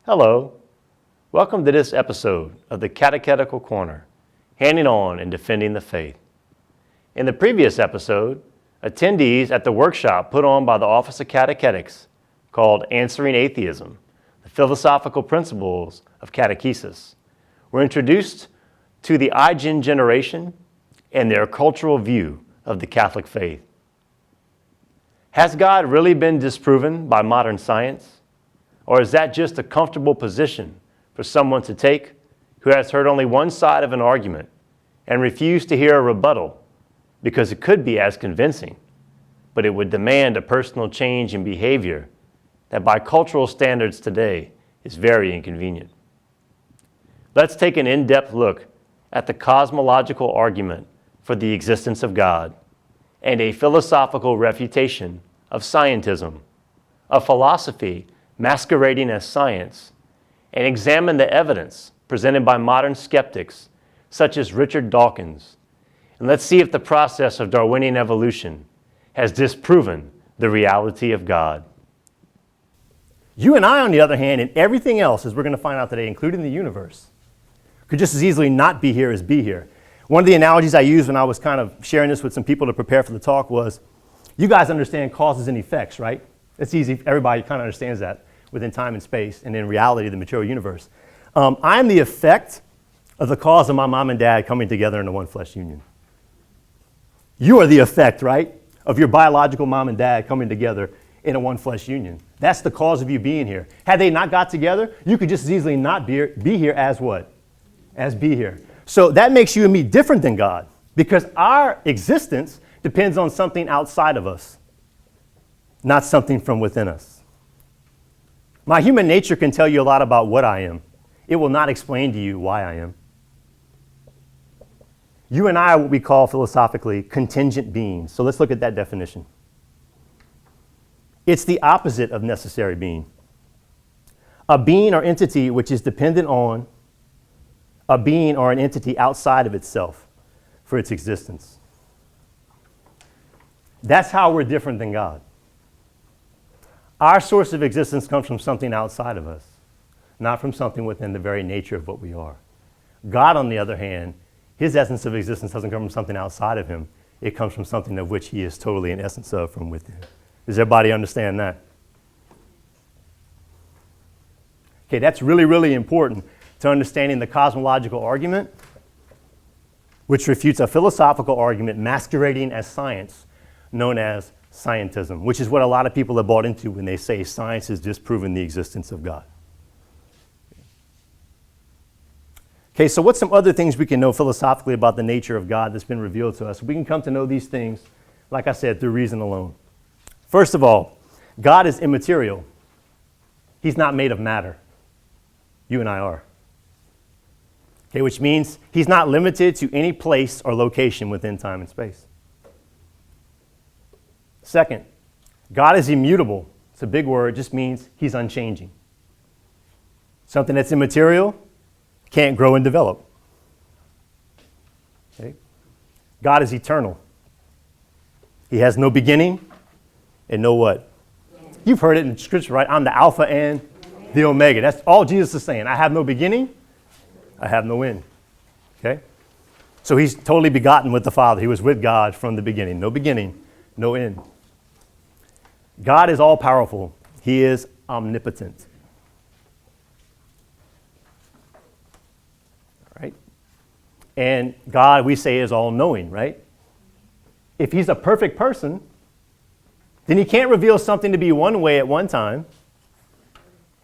Hello, welcome to this episode of the Catechetical Corner, handing on and defending the faith. In the previous episode, attendees at the workshop put on by the Office of Catechetics called Answering Atheism, the Philosophical Principles of Catechesis, were introduced to the iGen generation and their cultural view of the Catholic faith. Has God really been disproven by modern science? Or is that just a comfortable position for someone to take who has heard only one side of an argument and refused to hear a rebuttal because it could be as convincing, but it would demand a personal change in behavior that by cultural standards today is very inconvenient? Let's take an in-depth look at the cosmological argument for the existence of God and a philosophical refutation of scientism, a philosophy masquerading as science, and examine the evidence presented by modern skeptics such as Richard Dawkins. And let's see if the process of Darwinian evolution has disproven the reality of God. You and I, on the other hand, and everything else, as we're going to find out today, including the universe, could just as easily not be here as be here. One of the analogies I used when I was kind of sharing this with some people to prepare for the talk was, you guys understand causes and effects, right? It's easy. Everybody kind of understands that within time and space and in reality, the material universe. I'm the effect of the cause of my mom and dad coming together in a one flesh union. You are the effect, right, of your biological mom and dad coming together in a one flesh union. That's the cause of you being here. Had they not got together, you could just as easily not be here as what? As be here. So that makes you and me different than God, because our existence depends on something outside of us, not something from within us. My human nature can tell you a lot about what I am. It will not explain to you why I am. You and I are what we call philosophically contingent beings. So let's look at that definition. It's the opposite of necessary being. A being or entity which is dependent on a being or an entity outside of itself for its existence. That's how we're different than God. Our source of existence comes from something outside of us, not from something within the very nature of what we are. God, on the other hand, his essence of existence doesn't come from something outside of him. It comes from something of which he is totally an essence of from within. Does everybody understand that? Okay, that's really, really important to understanding the cosmological argument, which refutes a philosophical argument masquerading as science, known as scientism, which is what a lot of people have bought into when they say science has disproven the existence of God. Okay, so what's some other things we can know philosophically about the nature of God that's been revealed to us? We can come to know these things, like I said, through reason alone. First of all, God is immaterial. He's not made of matter. You and I are. Okay, which means he's not limited to any place or location within time and space. Second, God is immutable. It's a big word, it just means he's unchanging. Something that's immaterial can't grow and develop. Okay? God is eternal. He has no beginning and no what? You've heard it in Scripture, right? I'm the Alpha and the Omega. That's all Jesus is saying. I have no beginning, I have no end. Okay? So he's totally begotten with the Father. He was with God from the beginning. No beginning, no end. God is all-powerful. He is omnipotent. All right? And God, we say, is all-knowing, right? If he's a perfect person, then he can't reveal something to be one way at one time,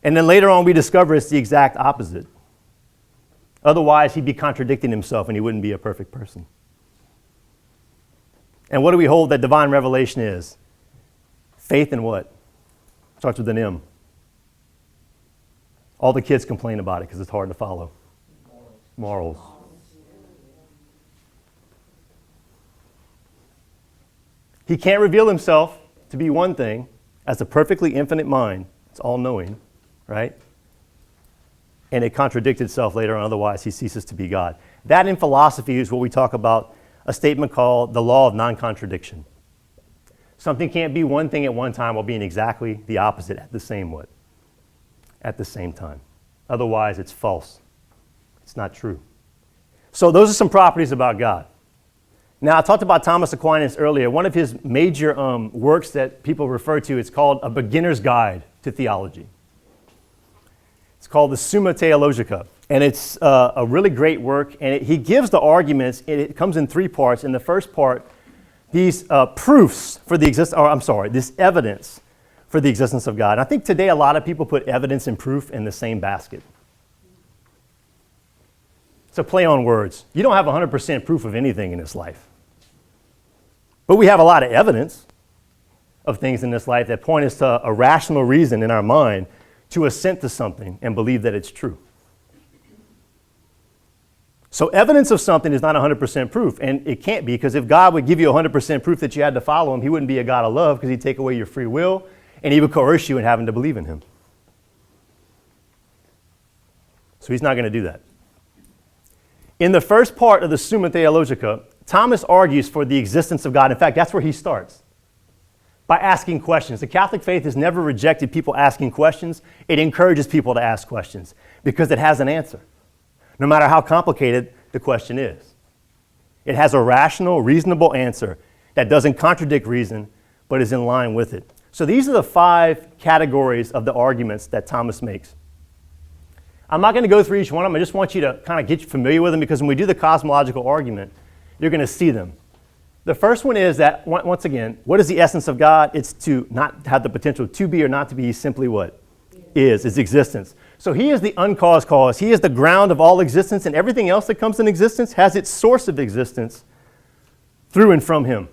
and then later on we discover it's the exact opposite. Otherwise, he'd be contradicting himself and he wouldn't be a perfect person. And what do we hold that divine revelation is? Faith in what? Starts with an M. All the kids complain about it because it's hard to follow. Morals. He can't reveal himself to be one thing as a perfectly infinite mind. It's all-knowing, right? And it contradicts itself later on, otherwise he ceases to be God. That in philosophy is what we talk about, a statement called the law of non-contradiction. Something can't be one thing at one time while being exactly the opposite at the same what? At the same time. Otherwise, it's false. It's not true. So those are some properties about God. Now, I talked about Thomas Aquinas earlier. One of his major works that people refer to, it's called A Beginner's Guide to Theology. It's called the Summa Theologica, and it's a really great work, and he gives the arguments. It comes in three parts. In the first part, these proofs for the this evidence for the existence of God. And I think today a lot of people put evidence and proof in the same basket. It's a play on words. You don't have 100% proof of anything in this life. But we have a lot of evidence of things in this life that point us to a rational reason in our mind to assent to something and believe that it's true. So evidence of something is not 100% proof, and it can't be, because if God would give you 100% proof that you had to follow him, he wouldn't be a God of love, because he'd take away your free will, and he would coerce you in having to believe in him. So he's not going to do that. In the first part of the Summa Theologica, Thomas argues for the existence of God. In fact, that's where he starts, by asking questions. The Catholic faith has never rejected people asking questions. It encourages people to ask questions because it has an answer, no matter how complicated the question is. It has a rational, reasonable answer that doesn't contradict reason, but is in line with it. So these are the 5 categories of the arguments that Thomas makes. I'm not going to go through each one of them. I just want you to kind of get familiar with them, because when we do the cosmological argument, you're going to see them. The first one is that, once again, what is the essence of God? It's to not have the potential to be or not to be. He's simply what? Is existence. So he is the uncaused cause. He is the ground of all existence, and everything else that comes in existence has its source of existence through and from him.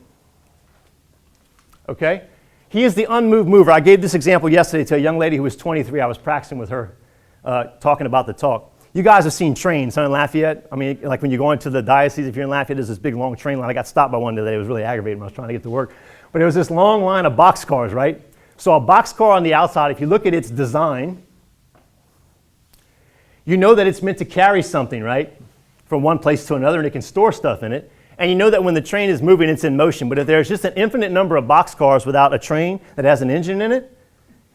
Okay? He is the unmoved mover. I gave this example yesterday to a young lady who was 23. I was practicing with her, talking about the talk. You guys have seen trains, huh, in Lafayette? I mean, like when you go into the diocese, if you're in Lafayette, there's this big, long train line. I got stopped by one today. It was really aggravating when I was trying to get to work. But there was this long line of boxcars, right? So a boxcar on the outside, if you look at its design, you know that it's meant to carry something, right? From one place to another, and it can store stuff in it. And you know that when the train is moving, it's in motion. But if there's just an infinite number of boxcars without a train that has an engine in it,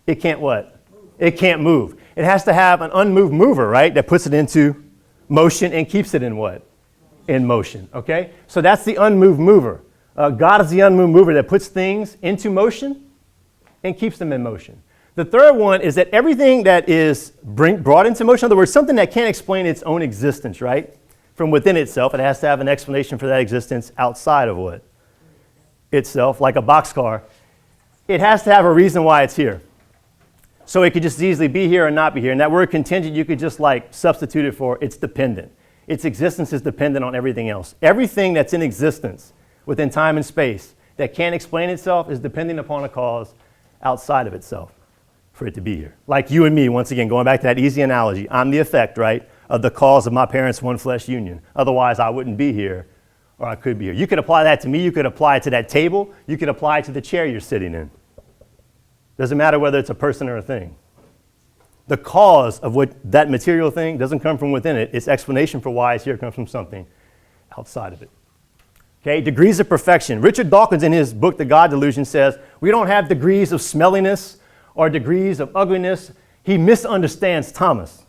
it can't what? It can't move. It has to have an unmoved mover, right? That puts it into motion and keeps it in what? In motion, okay? So that's the unmoved mover. God is the unmoved mover that puts things into motion and keeps them in motion. The third one is that everything that is brought into motion, in other words, something that can't explain its own existence, right? From within itself, it has to have an explanation for that existence outside of what? Itself, like a boxcar. It has to have a reason why it's here. So it could just easily be here or not be here. And that word contingent, you could just like substitute it for it's dependent. Its existence is dependent on everything else. Everything that's in existence within time and space that can't explain itself is dependent upon a cause outside of itself for it to be here. Like you and me, once again, going back to that easy analogy, I'm the effect, right, of the cause of my parents' one flesh union. Otherwise, I wouldn't be here, or I could be here. You could apply that to me. You could apply it to that table. You could apply it to the chair you're sitting in. Doesn't matter whether it's a person or a thing. The cause of what that material thing doesn't come from within it. Its explanation for why it's here comes from something outside of it. Okay, degrees of perfection. Richard Dawkins, in his book, The God Delusion, says we don't have degrees of smelliness or degrees of ugliness. He misunderstands Thomas.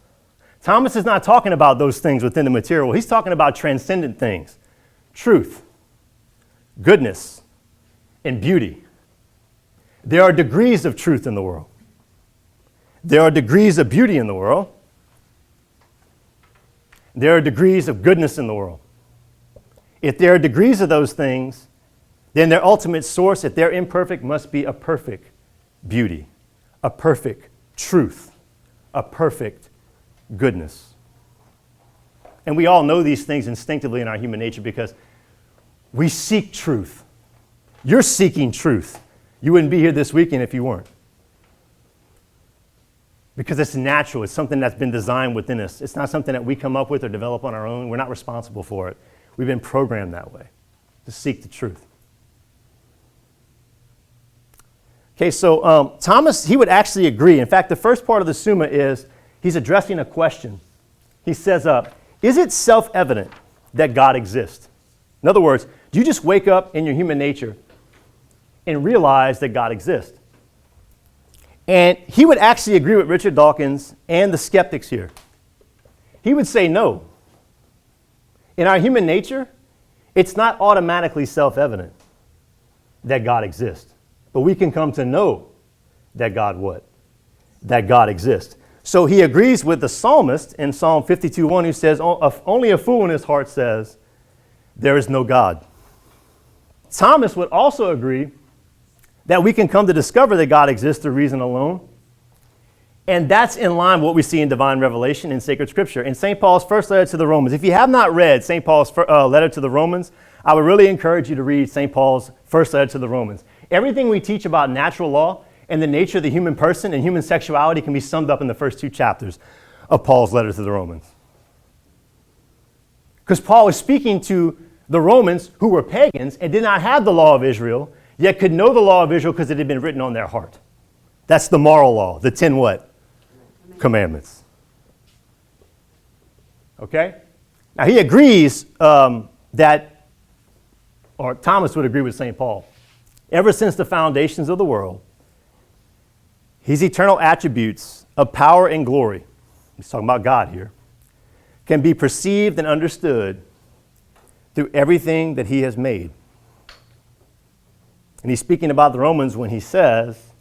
Thomas is not talking about those things within the material. He's talking about transcendent things. Truth, goodness, and beauty. There are degrees of truth in the world. There are degrees of beauty in the world. There are degrees of goodness in the world. If there are degrees of those things, then their ultimate source, if they're imperfect, must be a perfect beauty, a perfect truth, a perfect goodness. And we all know these things instinctively in our human nature because we seek truth. You're seeking truth. You wouldn't be here this weekend if you weren't. Because it's natural. It's something that's been designed within us. It's not something that we come up with or develop on our own. We're not responsible for it. We've been programmed that way, to seek the truth. Okay, so Thomas, he would actually agree. In fact, the first part of the Summa is he's addressing a question. He says, is it self-evident that God exists? In other words, do you just wake up in your human nature and realize that God exists? And he would actually agree with Richard Dawkins and the skeptics here. He would say no. In our human nature, it's not automatically self-evident that God exists. But we can come to know that God what? That God exists. So he agrees with the psalmist in Psalm 52:1 who says, only a fool in his heart says, there is no God. Thomas would also agree that we can come to discover that God exists through reason alone. And that's in line with what we see in divine revelation in sacred scripture. In St. Paul's first letter to the Romans, if you have not read St. Paul's letter to the Romans, I would really encourage you to read St. Paul's first letter to the Romans. Everything we teach about natural law and the nature of the human person and human sexuality can be summed up in the first 2 chapters of Paul's letter to the Romans. Because Paul is speaking to the Romans who were pagans and did not have the law of Israel, yet could know the law of Israel because it had been written on their heart. That's the moral law, the 10 what? Commandments. Okay? Now he agrees that, or Thomas would agree with St. Paul, ever since the foundations of the world, his eternal attributes of power and glory, he's talking about God here, can be perceived and understood through everything that he has made. And he's speaking about the Romans when he says,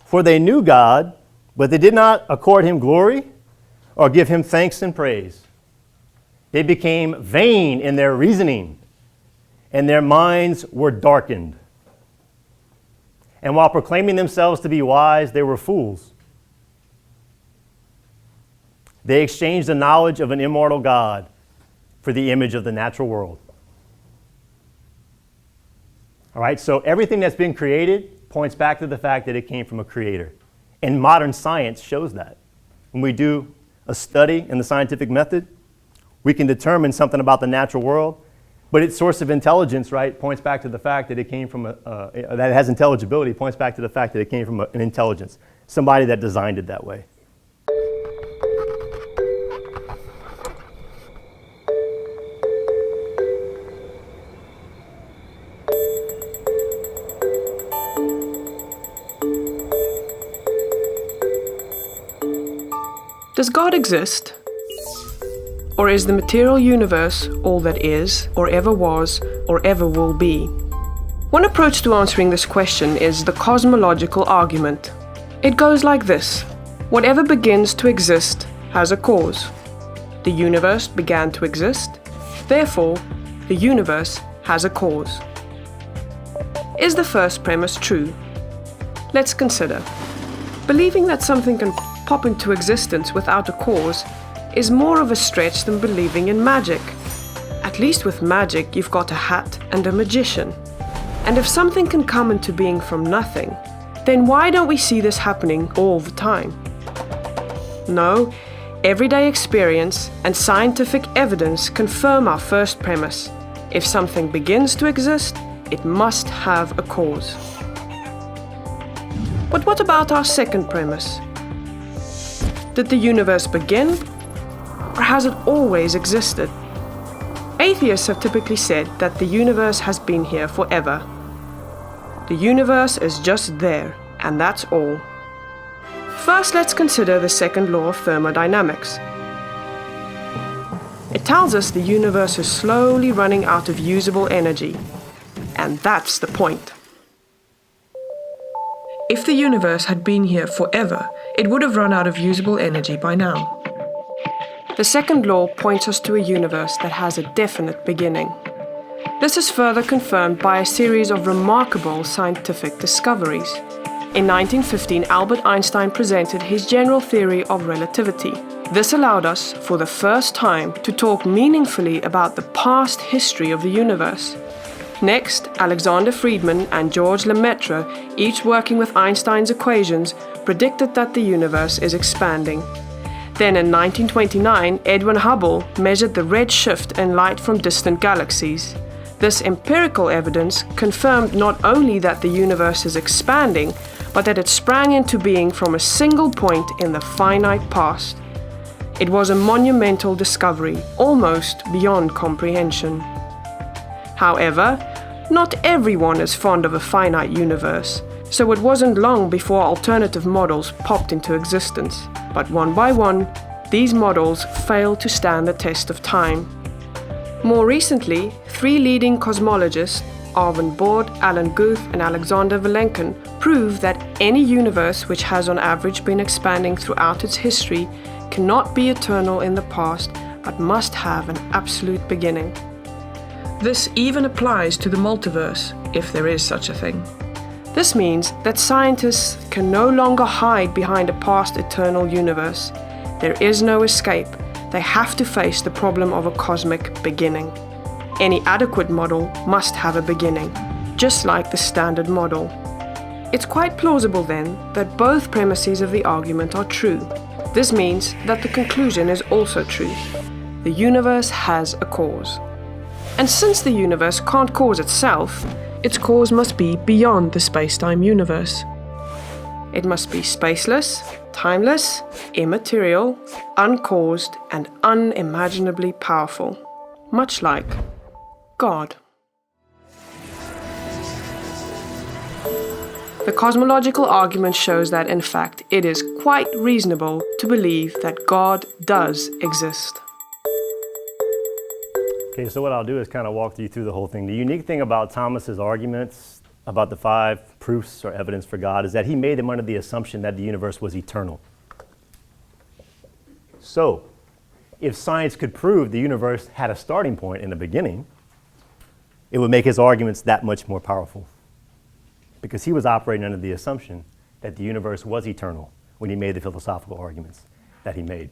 for they knew God, but they did not accord him glory or give him thanks and praise. They became vain in their reasoning, and their minds were darkened. And while proclaiming themselves to be wise, they were fools. They exchanged the knowledge of an immortal God for the image of the natural world. All right, so everything that's been created points back to the fact that it came from a creator. And modern science shows that. When we do a study in the scientific method, we can determine something about the natural world, but its source of intelligence, right, points back to the fact that it came from, that it has intelligibility, points back to the fact that it came from an intelligence, somebody that designed it that way. Does God exist? Or is the material universe all that is, or ever was, or ever will be? One approach to answering this question is the cosmological argument. It goes like this: whatever begins to exist has a cause. The universe began to exist, therefore, the universe has a cause. Is the first premise true? Let's consider. Believing that something can pop into existence without a cause is more of a stretch than believing in magic. At least with magic, you've got a hat and a magician. And if something can come into being from nothing, then why don't we see this happening all the time? No, everyday experience and scientific evidence confirm our first premise. If something begins to exist, it must have a cause. But what about our second premise? Did the universe begin, or has it always existed? Atheists have typically said that the universe has been here forever. The universe is just there, and that's all. First, let's consider the second law of thermodynamics. It tells us the universe is slowly running out of usable energy, and that's the point. If the universe had been here forever, it would have run out of usable energy by now. The second law points us to a universe that has a definite beginning. This is further confirmed by a series of remarkable scientific discoveries. In 1915, Albert Einstein presented his general theory of relativity. This allowed us, for the first time, to talk meaningfully about the past history of the universe. Next, Alexander Friedmann and George Lemaitre, each working with Einstein's equations, predicted that the universe is expanding. Then in 1929, Edwin Hubble measured the red shift in light from distant galaxies. This empirical evidence confirmed not only that the universe is expanding, but that it sprang into being from a single point in the finite past. It was a monumental discovery, almost beyond comprehension. However, not everyone is fond of a finite universe, So it wasn't long before alternative models popped into existence, but one by one, these models failed to stand the test of time. More recently, 3 leading cosmologists, Arvin Bord, Alan Guth, and Alexander Vilenkin, prove that any universe which has on average been expanding throughout its history cannot be eternal in the past, but must have an absolute beginning. This even applies to the multiverse, if there is such a thing. This means that scientists can no longer hide behind a past eternal universe. There is no escape. They have to face the problem of a cosmic beginning. Any adequate model must have a beginning, just like the standard model. It's quite plausible then that both premises of the argument are true. This means that the conclusion is also true. The universe has a cause. And since the universe can't cause itself, its cause must be beyond the space-time universe. It must be spaceless, timeless, immaterial, uncaused, and unimaginably powerful, much like God. The cosmological argument shows that, in fact, it is quite reasonable to believe that God does exist. Okay, so what I'll do is kind of walk you through the whole thing. The unique thing about Thomas's arguments about the 5 proofs or evidence for God is that he made them under the assumption that the universe was eternal. So, if science could prove the universe had a starting point in the beginning, it would make his arguments that much more powerful, because he was operating under the assumption that the universe was eternal when he made the philosophical arguments that he made.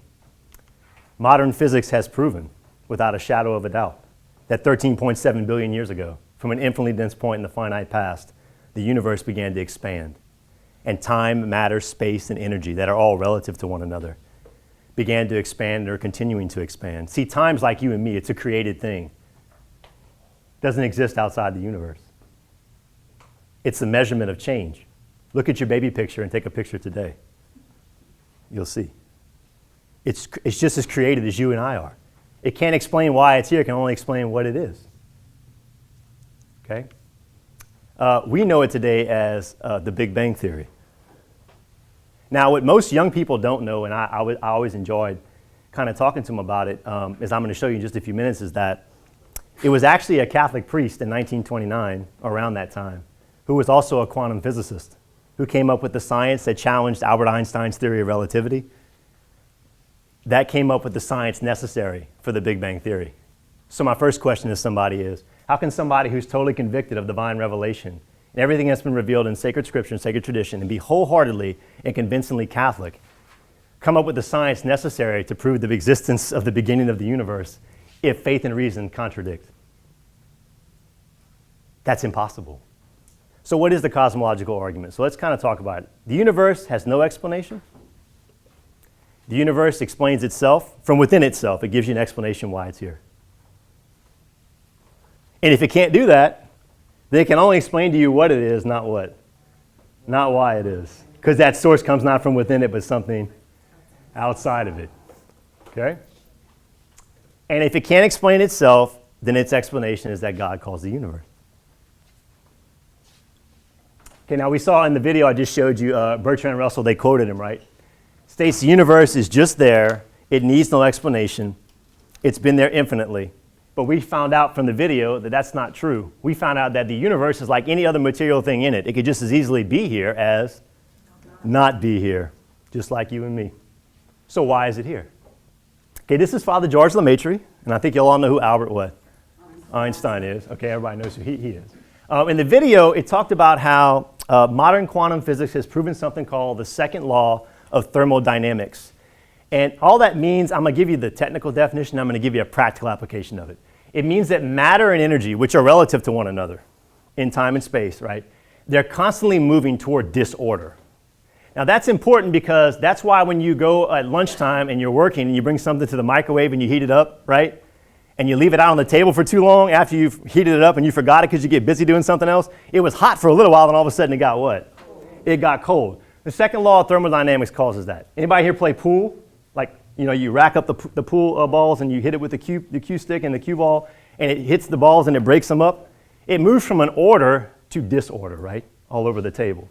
Modern physics has proven, without a shadow of a doubt, that 13.7 billion years ago, from an infinitely dense point in the finite past, the universe began to expand. And time, matter, space, and energy that are all relative to one another began to expand and are continuing to expand. See, time's like you and me. It's a created thing. It doesn't exist outside the universe. It's the measurement of change. Look at your baby picture and take a picture today. You'll see. It's just as created as you and I are. It can't explain why it's here. It can only explain what it is. Okay? We know it today as the Big Bang Theory. Now, what most young people don't know, and I always enjoyed kind of talking to them about it, as I'm going to show you in just a few minutes, is that it was actually a Catholic priest in 1929, around that time, who was also a quantum physicist, who came up with the science that challenged Albert Einstein's theory of relativity. That came up with the science necessary for the Big Bang Theory. So my first question to somebody is, how can somebody who's totally convicted of divine revelation and everything that's been revealed in sacred scripture and sacred tradition and be wholeheartedly and convincingly Catholic come up with the science necessary to prove the existence of the beginning of the universe if faith and reason contradict? That's impossible. So what is the cosmological argument? So let's kind of talk about it. The universe has no explanation. The universe explains itself from within itself. It gives you an explanation why it's here. And if it can't do that, then it can only explain to you what it is, not what. Not why it is. Because that source comes not from within it, but something outside of it. Okay? And if it can't explain itself, then its explanation is that God calls the universe. Okay, now we saw in the video I just showed you, Bertrand Russell, they quoted him, right? States the universe is just there. It needs no explanation. It's been there infinitely. But we found out from the video that that's not true. We found out that the universe is like any other material thing in it. It could just as easily be here as not be here, just like you and me. So why is it here? Okay, this is Father George Lemaitre, and I think you'll all know who Albert what? Einstein is. Okay, everybody knows who he is. In the video, it talked about how modern quantum physics has proven something called the second law of thermodynamics. And all that means, I'm going to give you the technical definition, I'm going to give you a practical application of it. It means that matter and energy, which are relative to one another in time and space, right? They're constantly moving toward disorder. Now that's important because that's why when you go at lunchtime and you're working and you bring something to the microwave and you heat it up, right? And you leave it out on the table for too long after you've heated it up and you forgot it because you get busy doing something else. It was hot for a little while and all of a sudden it got what? It got cold. The second law of thermodynamics causes that. Anybody here play pool? Like, you rack up the pool balls and you hit it with the cue stick and the cue ball and it hits the balls and it breaks them up. It moves from an order to disorder, right? All over the table.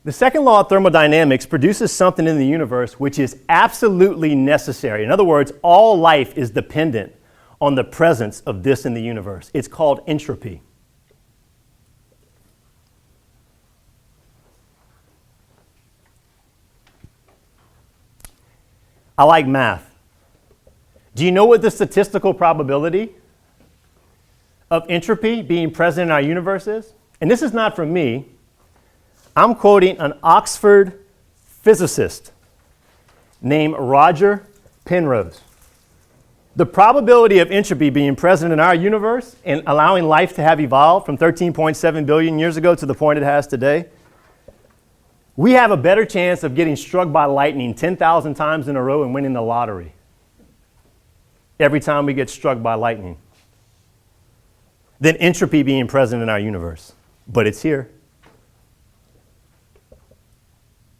The second law of thermodynamics produces something in the universe which is absolutely necessary. In other words, all life is dependent on the presence of this in the universe. It's called entropy. I like math. Do you know what the statistical probability of entropy being present in our universe is? And this is not from me. I'm quoting an Oxford physicist named Roger Penrose. The probability of entropy being present in our universe and allowing life to have evolved from 13.7 billion years ago to the point it has today, we have a better chance of getting struck by lightning 10,000 times in a row and winning the lottery every time we get struck by lightning than entropy being present in our universe. But it's here.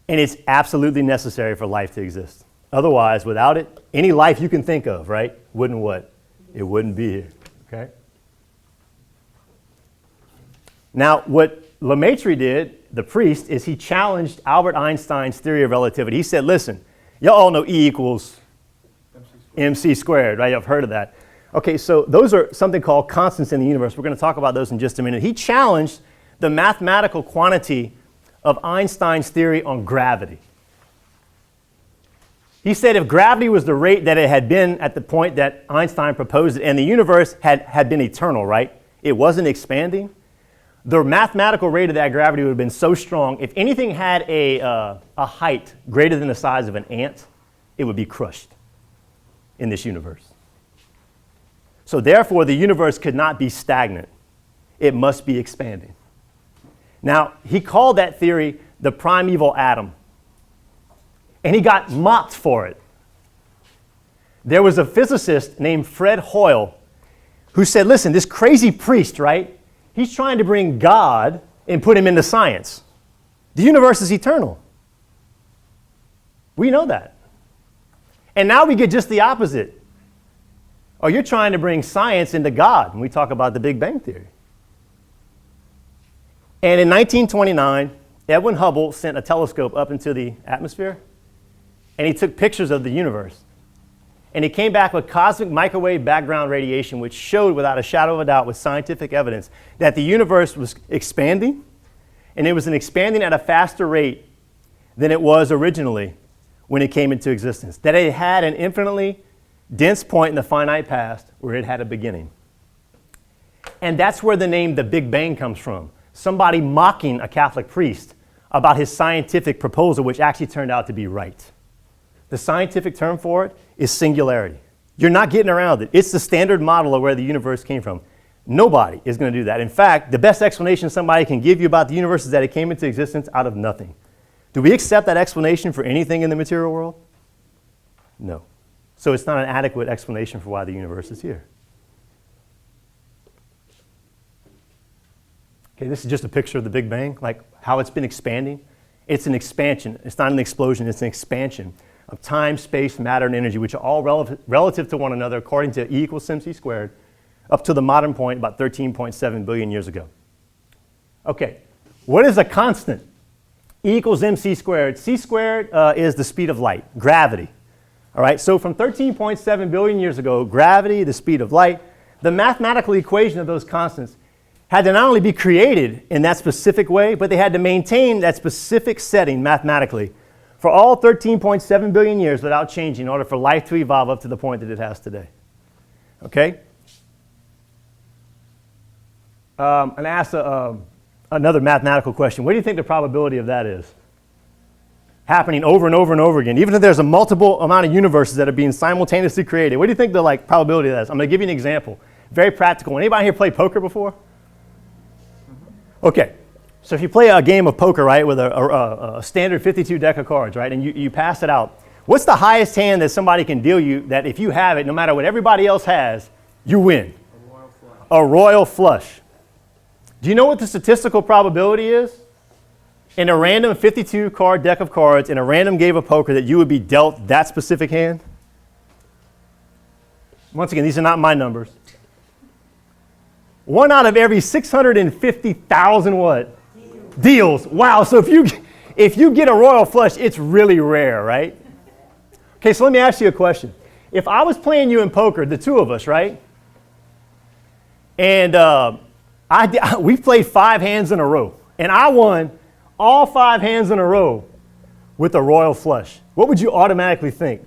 And it's absolutely necessary for life to exist. Otherwise, without it, any life you can think of, right, wouldn't what? It wouldn't be here, okay? Now, what Lemaitre did, the priest, is he challenged Albert Einstein's theory of relativity. He said, listen, y'all all know E equals mc squared, right? I've heard of that. Okay, so those are something called constants in the universe. We're going to talk about those in just a minute. He challenged the mathematical quantity of Einstein's theory on gravity. He said if gravity was the rate that it had been at the point that Einstein proposed it, and the universe had been eternal, right? It wasn't expanding. The mathematical rate of that gravity would have been so strong, if anything had a height greater than the size of an ant, it would be crushed in this universe. So therefore, the universe could not be stagnant. It must be expanding. Now, he called that theory the primeval atom. And he got mocked for it. There was a physicist named Fred Hoyle who said, listen, this crazy priest, right? He's trying to bring God and put him into science. The universe is eternal. We know that. And now we get just the opposite. Oh, you're trying to bring science into God when we talk about the Big Bang Theory. And in 1929, Edwin Hubble sent a telescope up into the atmosphere, and he took pictures of the universe. And he came back with cosmic microwave background radiation, which showed without a shadow of a doubt with scientific evidence that the universe was expanding, and it was expanding at a faster rate than it was originally when it came into existence. That it had an infinitely dense point in the finite past where it had a beginning. And that's where the name the Big Bang comes from. Somebody mocking a Catholic priest about his scientific proposal, which actually turned out to be right. The scientific term for it is singularity. You're not getting around it. It's the standard model of where the universe came from. Nobody is going to do that. In fact, the best explanation somebody can give you about the universe is that it came into existence out of nothing. Do we accept that explanation for anything in the material world? No. So it's not an adequate explanation for why the universe is here. Okay, this is just a picture of the Big Bang, like how it's been expanding. It's an expansion. It's not an explosion. It's an expansion of time, space, matter, and energy, which are all relative to one another according to E equals mc squared, up to the modern point about 13.7 billion years ago. Okay, what is a constant? E equals mc squared. C squared is the speed of light, gravity. All right, so from 13.7 billion years ago, gravity, the speed of light, the mathematical equation of those constants had to not only be created in that specific way, but they had to maintain that specific setting mathematically for all 13.7 billion years without changing in order for life to evolve up to the point that it has today. Okay? And ask another mathematical question. What do you think the probability of that is? Happening over and over and over again. Even if there's a multiple amount of universes that are being simultaneously created, what do you think the probability of that is? I'm going to give you an example. Very practical. Anybody here play poker before? Okay. So if you play a game of poker, right, with a standard 52 deck of cards, right, and you pass it out, what's the highest hand that somebody can deal you that if you have it, no matter what everybody else has, you win? A royal flush. A royal flush. Do you know what the statistical probability is? In a random 52 card deck of cards, in a random game of poker, that you would be dealt that specific hand? Once again, these are not my numbers. 1 out of every 650,000 what? Deals. Wow, so if you get a royal flush, it's really rare, right? Okay, so let me ask you a question. If I was playing you in poker, the two of us, right? And we played 5 hands in a row, and I won all 5 hands in a row with a royal flush. What would you automatically think?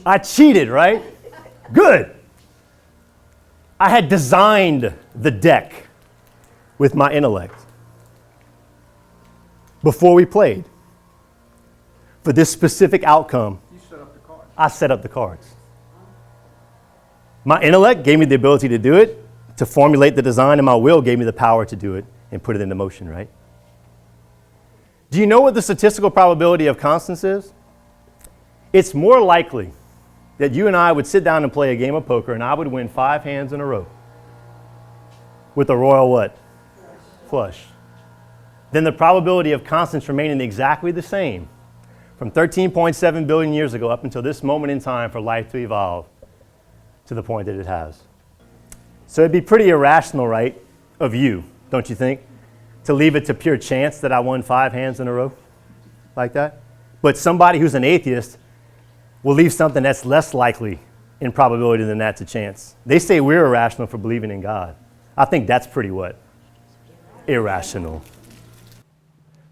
I cheated, right? Good. I had designed the deck with my intellect before we played for this specific outcome. You set up the cards. I set up the cards. My intellect gave me the ability to do it, to formulate the design, and my will gave me the power to do it and put it into motion, right? Do you know what the statistical probability of constants is? It's more likely that you and I would sit down and play a game of poker and I would win 5 hands in a row with a royal what? Flush. Then the probability of constants remaining exactly the same from 13.7 billion years ago up until this moment in time for life to evolve to the point that it has. So it'd be pretty irrational, right, of you, don't you think, to leave it to pure chance that I won 5 hands in a row like that? But somebody who's an atheist will leave something that's less likely in probability than that to chance. They say we're irrational for believing in God. I think that's pretty what? Irrational.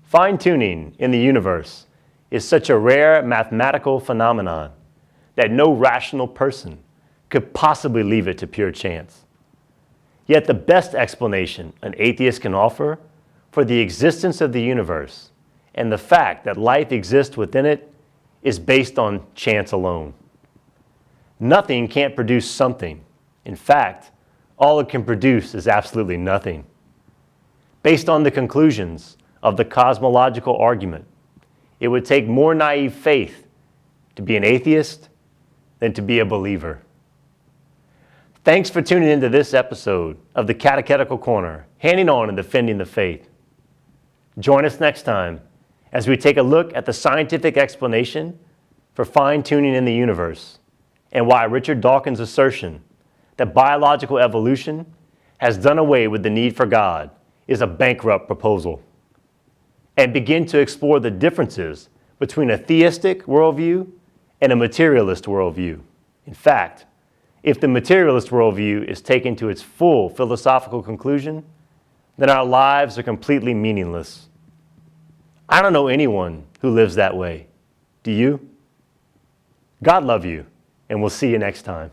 Fine-tuning in the universe is such a rare mathematical phenomenon that no rational person could possibly leave it to pure chance. Yet the best explanation an atheist can offer for the existence of the universe and the fact that life exists within it is based on chance alone. Nothing can't produce something. In fact, all it can produce is absolutely nothing. Based on the conclusions of the cosmological argument, it would take more naive faith to be an atheist than to be a believer. Thanks for tuning into this episode of the Catechetical Corner, handing on and defending the faith. Join us next time as we take a look at the scientific explanation for fine-tuning in the universe and why Richard Dawkins' assertion that biological evolution has done away with the need for God is a bankrupt proposal, and begin to explore the differences between a theistic worldview and a materialist worldview. In fact, if the materialist worldview is taken to its full philosophical conclusion, then our lives are completely meaningless. I don't know anyone who lives that way. Do you? God love you, and we'll see you next time.